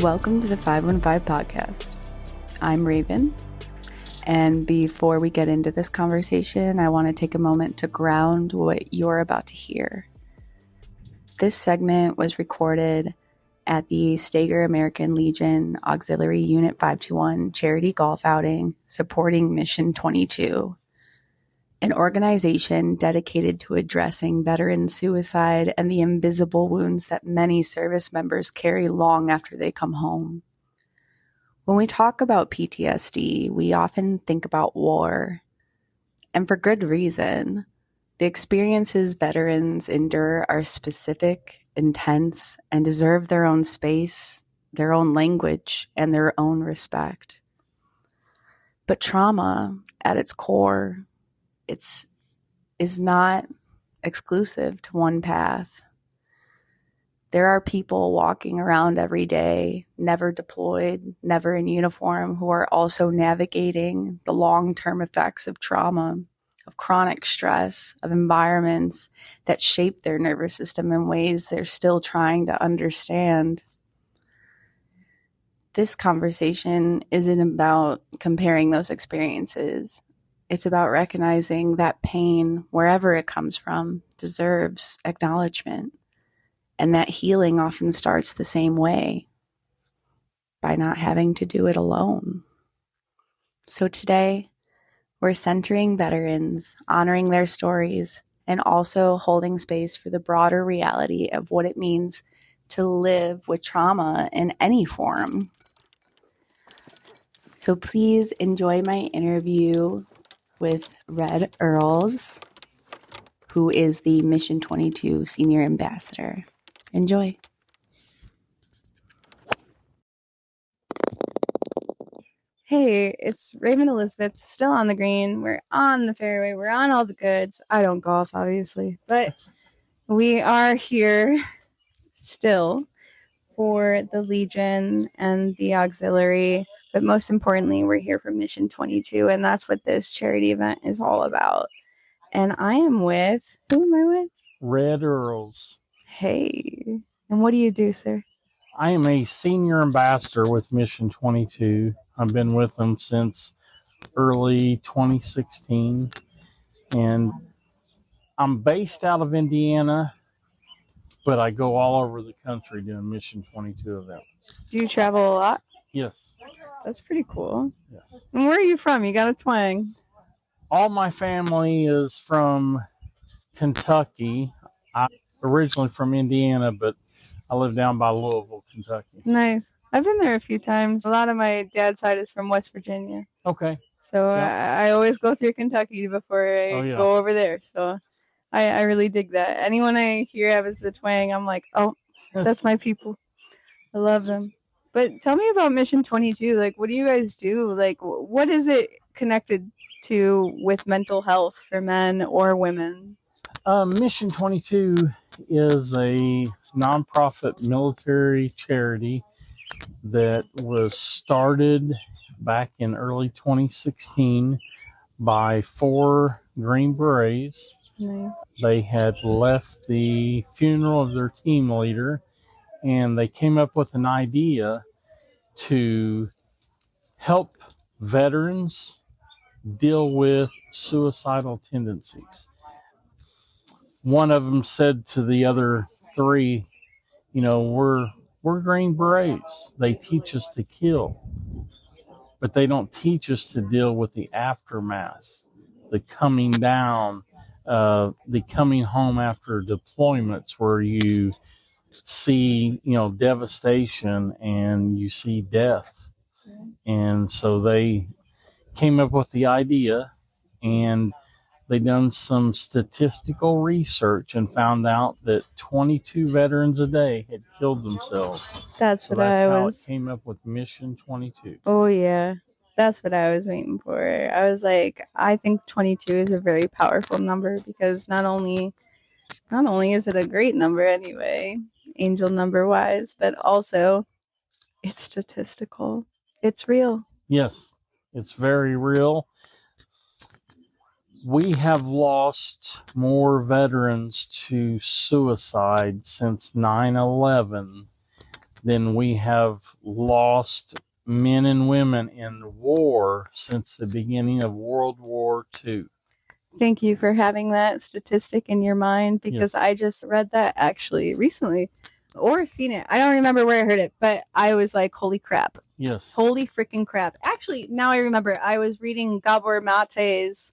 Welcome to the 515 podcast. I'm Raven, and before we get into this conversation, I want to take a moment to ground what you're about to hear. This segment was recorded at the Stager American Legion Auxiliary Unit 521 charity golf outing supporting Mission 22, an organization dedicated to addressing veteran suicide and the invisible wounds that many service members carry long after they come home. When we talk about PTSD, we often think about war, and for good reason. The experiences veterans endure are specific, intense, and deserve their own space, their own language, and their own respect. But trauma, at its core, is not exclusive to one path. There are people walking around every day, never deployed, never in uniform, who are also navigating the long-term effects of trauma, of chronic stress, of environments that shape their nervous system in ways they're still trying to understand. This conversation isn't about comparing those experiences. It's about recognizing that pain, wherever it comes from, deserves acknowledgement, and that healing often starts the same way, by not having to do it alone. So today, we're centering veterans, honoring their stories, and also holding space for the broader reality of what it means to live with trauma in any form. So please enjoy my interview with Red Earles, who is the Mission 22 Senior Ambassador. Enjoy. Hey, it's Raven Elizabeth, still on the green. We're on the fairway. We're on all the goods. I don't golf, obviously, but we are here still for the Legion and the Auxiliary. But most importantly, we're here for Mission 22, and that's what this charity event is all about. And I am with, who am I with? Red Earles. Hey, and what do you do, sir? I am a senior ambassador with Mission 22. I've been with them since early 2016, and I'm based out of Indiana, but I go all over the country doing Mission 22 events. Do you travel a lot? Yes. That's pretty cool. Yes. And where are you from? You got a twang. All my family is from Kentucky. I'm originally from Indiana, but I live down by Louisville, Kentucky. Nice. I've been there a few times. A lot of my dad's side is from West Virginia. Okay. So Yep. I always go through Kentucky before I go over there. So I really dig that. Anyone I hear has a twang, I'm like, oh, that's my people. I love them. But tell me about Mission 22. Like, what do you guys do? Like, what is it connected to with mental health for men or women? Mission 22 is a nonprofit military charity that was started back in early 2016 by 4 Green Berets. Nice. They had left the funeral of their team leader, and they came up with an idea to help veterans deal with suicidal tendencies. One of them said to the other 3, you know, we're Green Berets. They teach us to kill, but they don't teach us to deal with the aftermath, the coming down, the coming home after deployments, where you see, you know, devastation and you see death. And so they came up with the idea, and they done some statistical research and found out that 22 veterans a day had killed themselves. That's what I was. That's how it came up with Mission 22. Oh, yeah. That's what I was waiting for. I was like, I think 22 is a very powerful number because not only is it a great number anyway, angel number wise, but also it's statistical. It's real. Yes, it's very real. We have lost more veterans to suicide since 9/11 than we have lost men and women in war since the beginning of World War II. Thank you for having that statistic in your mind, because I just read that actually recently or seen it. I don't remember where I heard it, but I was like, holy crap. Yes. Holy freaking crap. Actually, now I remember, I was reading Gabor Mate's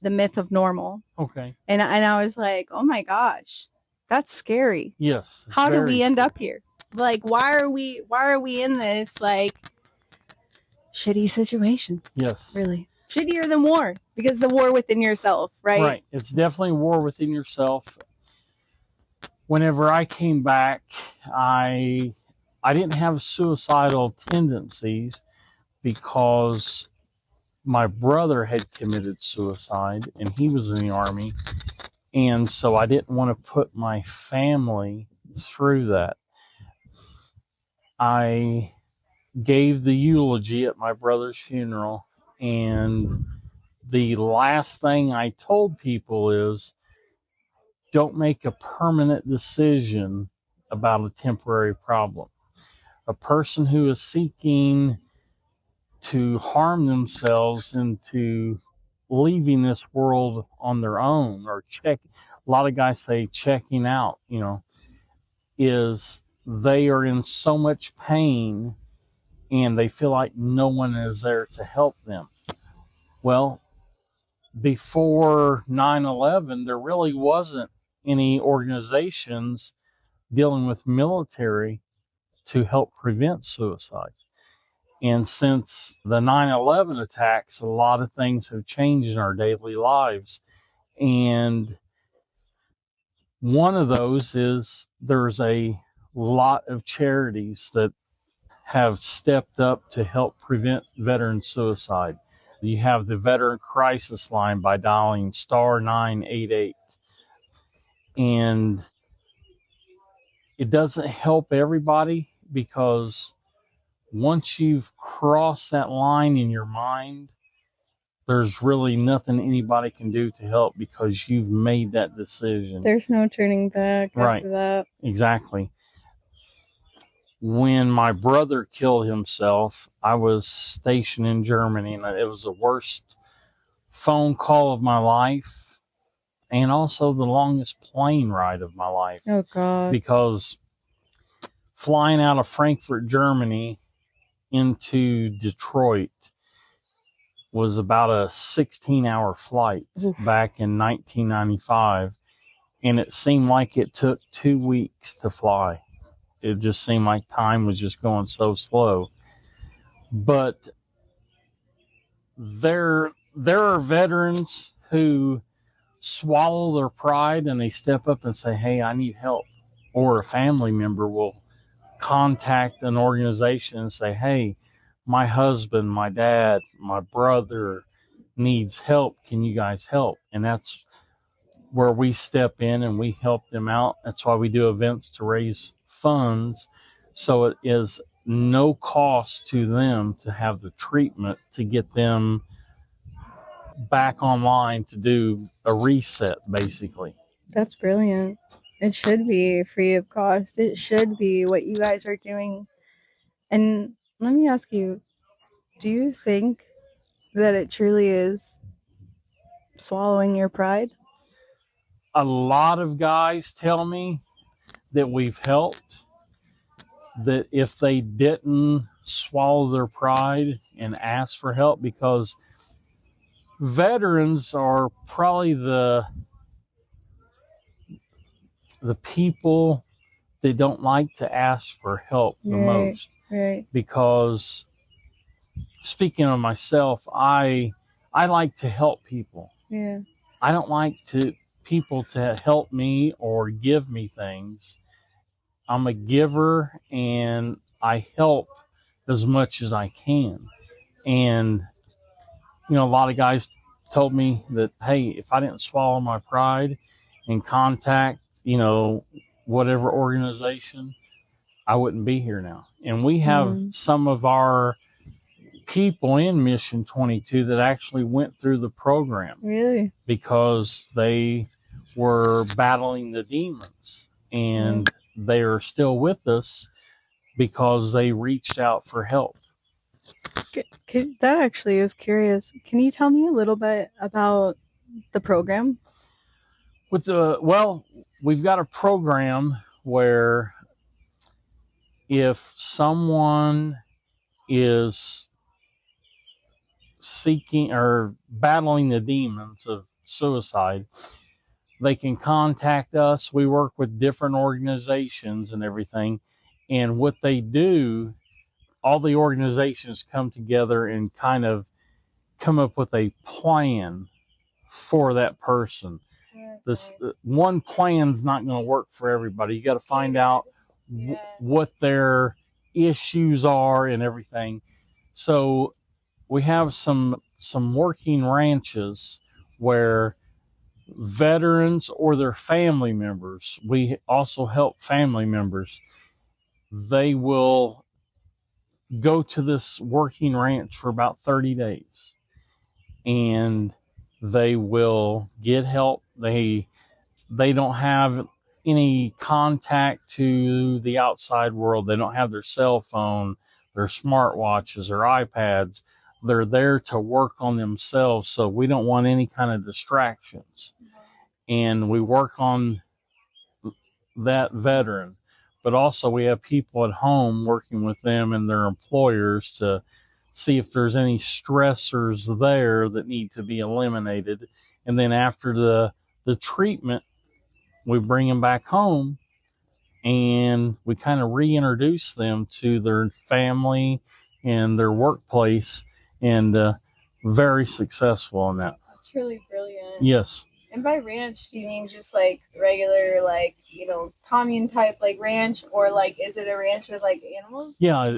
The Myth of Normal. Okay. And I was like, oh my gosh, that's scary. Yes. How do we end up here? Like, why are we in this like shitty situation? Yes. Really. Shittier than war, because it's a war within yourself, right? Right. It's definitely a war within yourself. Whenever I came back, I didn't have suicidal tendencies because my brother had committed suicide and he was in the Army. And so I didn't want to put my family through that. I gave the eulogy at my brother's funeral, and the last thing I told people is, don't make a permanent decision about a temporary problem. A person who is seeking to harm themselves into leaving this world on their own, or a lot of guys say checking out, is they are in so much pain and they feel like no one is there to help them. Well, before 9/11, there really wasn't any organizations dealing with military to help prevent suicide. And since the 9/11 attacks, a lot of things have changed in our daily lives. And one of those is there's a lot of charities that have stepped up to help prevent veteran suicide. You have the Veteran Crisis Line by dialing *988. And it doesn't help everybody, because once you've crossed that line in your mind, there's really nothing anybody can do to help, because you've made that decision. There's no turning back after that. Exactly. When my brother killed himself, I was stationed in Germany, and it was the worst phone call of my life, and also the longest plane ride of my life. Oh, God. Because flying out of Frankfurt, Germany into Detroit was about a 16-hour flight. Oof. Back in 1995, and it seemed like it took 2 weeks to fly. It just seemed like time was just going so slow. But there are veterans who swallow their pride and they step up and say, hey, I need help. Or a family member will contact an organization and say, hey, my husband, my dad, my brother needs help. Can you guys help? And that's where we step in and we help them out. That's why we do events to raise funds. So it is no cost to them to have the treatment to get them back online to do a reset, basically. That's brilliant. It should be free of cost. It should be what you guys are doing. And let me ask you, do you think that it truly is swallowing your pride? A lot of guys tell me that we've helped, that if they didn't swallow their pride and ask for help, because veterans are probably the people that don't like to ask for help the most. Right. Because speaking of myself, I like to help people. Yeah. I don't like people to help me or give me things. I'm a giver, and I help as much as I can. And a lot of guys told me that, hey, if I didn't swallow my pride and contact, whatever organization, I wouldn't be here now. And we have some of our people in Mission 22 that actually went through the program. Really? Because they were battling the demons, and they are still with us. because they reached out for help. That actually is curious. Can you tell me a little bit about the program? We've got a program where if someone is seeking or battling the demons of suicide, they can contact us. We work with different organizations and everything. And what they do, all the organizations come together and kind of come up with a plan for that person. One plan's not going to work for everybody. You got to find out what their issues are and everything. So we have some working ranches where veterans or their family members, we also help family members, they will go to this working ranch for about 30 days and they will get help. They don't have any contact to the outside world. They don't have their cell phone, their smartwatches, or iPads. They're there to work on themselves, so we don't want any kind of distractions. And we work on that veteran. But also we have people at home working with them and their employers to see if there's any stressors there that need to be eliminated. And then after the treatment, we bring them back home and we kind of reintroduce them to their family and their workplace, and very successful in that. That's really brilliant. Yes. And by ranch, do you mean just like regular, like, commune type, like ranch, or like is it a ranch with like animals? Yeah,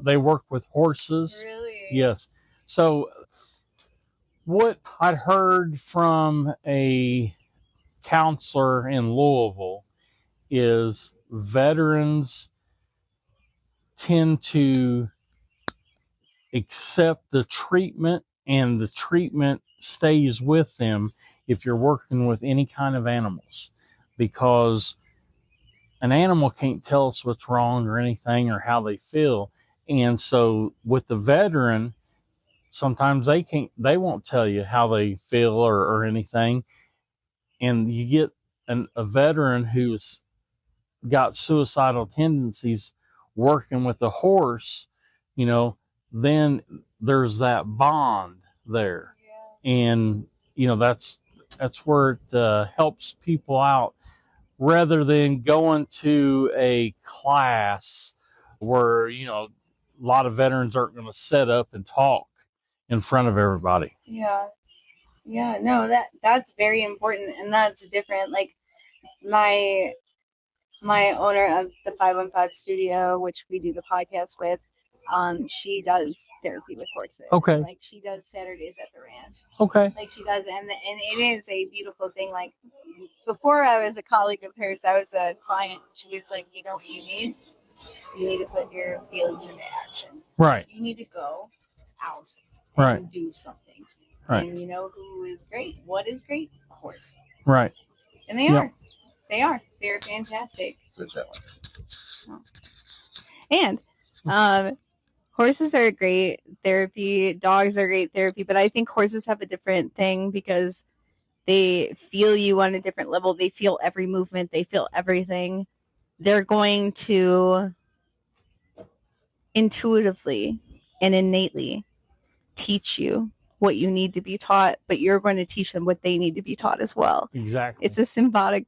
they work with horses. Really? Yes. So what I'd heard from a counselor in Louisville is veterans tend to accept the treatment, and the treatment stays with them if you're working with any kind of animals, because an animal can't tell us what's wrong or anything or how they feel. And so with the veteran, sometimes they won't tell you how they feel or anything. And you get a veteran who's got suicidal tendencies working with a horse, then there's that bond there. Yeah. And, that's where it helps people out, rather than going to a class where, a lot of veterans aren't going to set up and talk in front of everybody. Yeah. Yeah, no, that's very important, and that's different. Like my owner of the 515 studio, which we do the podcast with, she does therapy with horses. Okay. Like she does Saturdays at the ranch. Okay. Like she does, and it is a beautiful thing. Like before I was a colleague of hers, I was a client. She was like, you know what you need? You need to put your feelings into action. Right. You need to go out and do something. Right. And you know who is great? What is great? A horse. Right. And they are. They are. They're fantastic. And horses are great therapy. Dogs are great therapy. But I think horses have a different thing because they feel you on a different level. They feel every movement. They feel everything. They're going to intuitively and innately teach you what you need to be taught, but you're going to teach them what they need to be taught as well. Exactly. It's a symbiotic,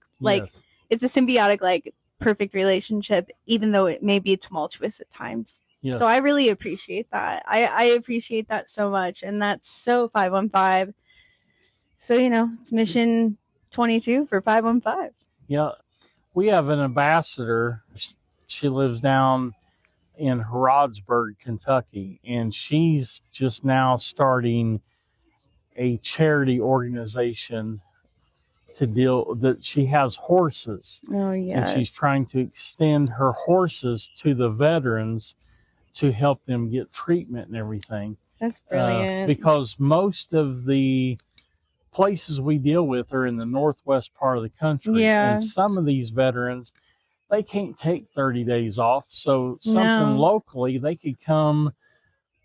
it's a symbiotic, perfect relationship, even though it may be tumultuous at times. Yes. So I really appreciate that. I appreciate that so much. And that's so 515. So, it's mission 22 for 515. Yeah. We have an ambassador. She lives down in Harrodsburg, Kentucky, and she's just now starting a charity organization that she has horses. Oh, yes. And she's trying to extend her horses to the veterans to help them get treatment and everything. That's brilliant. Because most of the places we deal with are in the northwest part of the country. Yeah. And some of these veterans, they can't take 30 days off. So something No. locally, they could come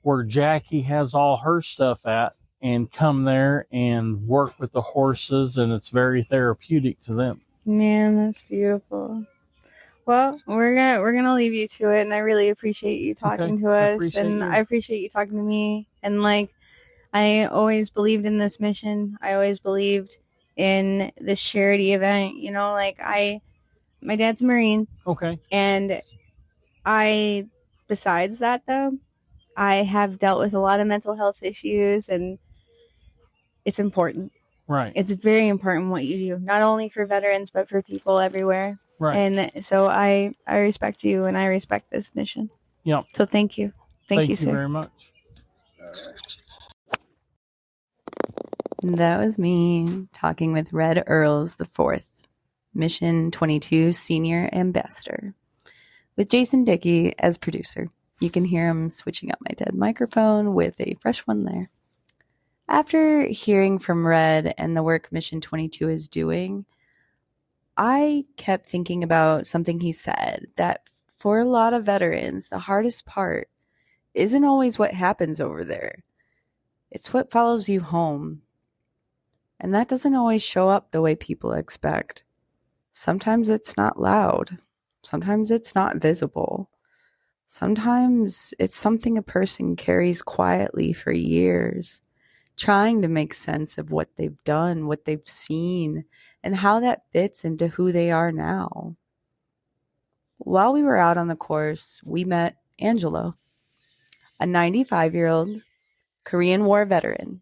where Jackie has all her stuff at and come there and work with the horses, and it's very therapeutic to them. Man, that's beautiful. Well, we're gonna leave you to it, and I really appreciate you talking to us, and I appreciate you talking to me. And like, I always believed in this mission. I always believed in this charity event. You know, like my dad's a Marine. Okay. And besides that though, I have dealt with a lot of mental health issues, and it's important. Right. It's very important what you do, not only for veterans, but for people everywhere. Right. And so I respect you, and I respect this mission. Yeah. So thank you. Thank you, sir. Very much. That was me talking with Red Earles the 4th, Mission 22 Senior Ambassador, with Jason Dickey as producer. You can hear him switching up my dead microphone with a fresh one there. After hearing from Red and the work Mission 22 is doing, I kept thinking about something he said, that for a lot of veterans, the hardest part isn't always what happens over there. It's what follows you home. And that doesn't always show up the way people expect. Sometimes it's not loud. Sometimes it's not visible. Sometimes it's something a person carries quietly for years, trying to make sense of what they've done, what they've seen, and how that fits into who they are now. While we were out on the course, we met Angelo, a 95-year-old Korean War veteran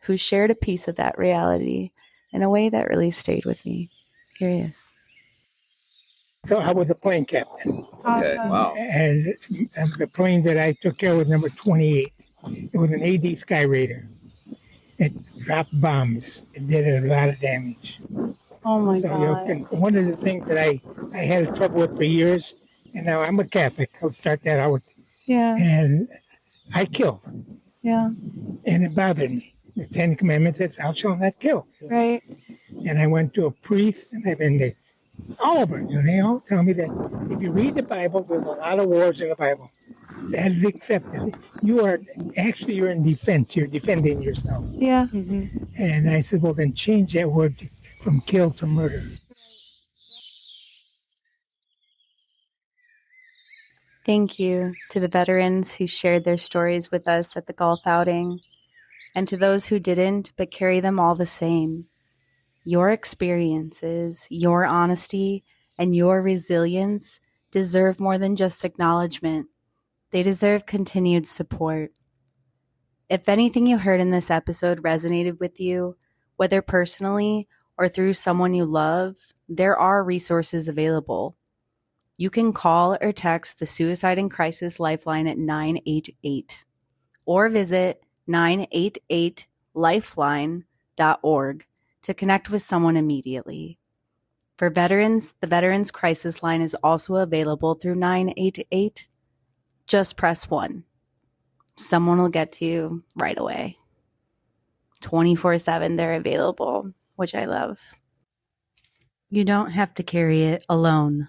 who shared a piece of that reality in a way that really stayed with me. Here he is. So I was a plane captain. Okay, wow. And the plane that I took care of was number 28. It was an AD Sky Raider. It dropped bombs. It did a lot of damage. Oh my God. One of the things that I had trouble with for years, and now I'm a Catholic. I'll start that out. Yeah. And I killed. Yeah. And it bothered me. The 10 Commandments says, thou shalt not kill. Right. And I went to a priest, and I've been there. All over, they all tell me that if you read the Bible, there's a lot of wars in the Bible. That is accepted. You're in defense. You're defending yourself. Yeah. Mm-hmm. And I said, well, then change that word from kill to murder. Thank you to the veterans who shared their stories with us at the golf outing, and to those who didn't, but carry them all the same. Your experiences, your honesty, and your resilience deserve more than just acknowledgement. They deserve continued support. If anything you heard in this episode resonated with you, whether personally or through someone you love, there are resources available. You can call or text the Suicide and Crisis Lifeline at 988 or visit 988lifeline.org to connect with someone immediately. For veterans, the Veterans Crisis Line is also available through 988. Just press 1. Someone will get to you right away. 24/7 they're available, which I love. You don't have to carry it alone.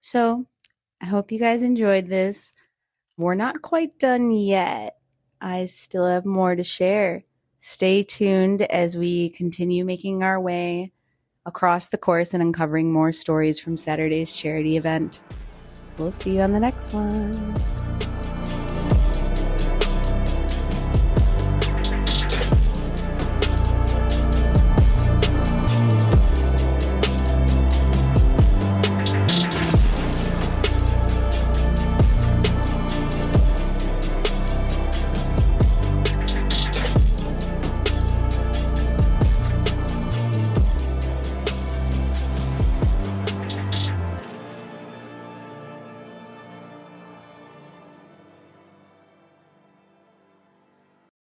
So, I hope you guys enjoyed this. We're not quite done yet. I still have more to share. Stay tuned as we continue making our way across the course and uncovering more stories from Saturday's charity event. We'll see you on the next one.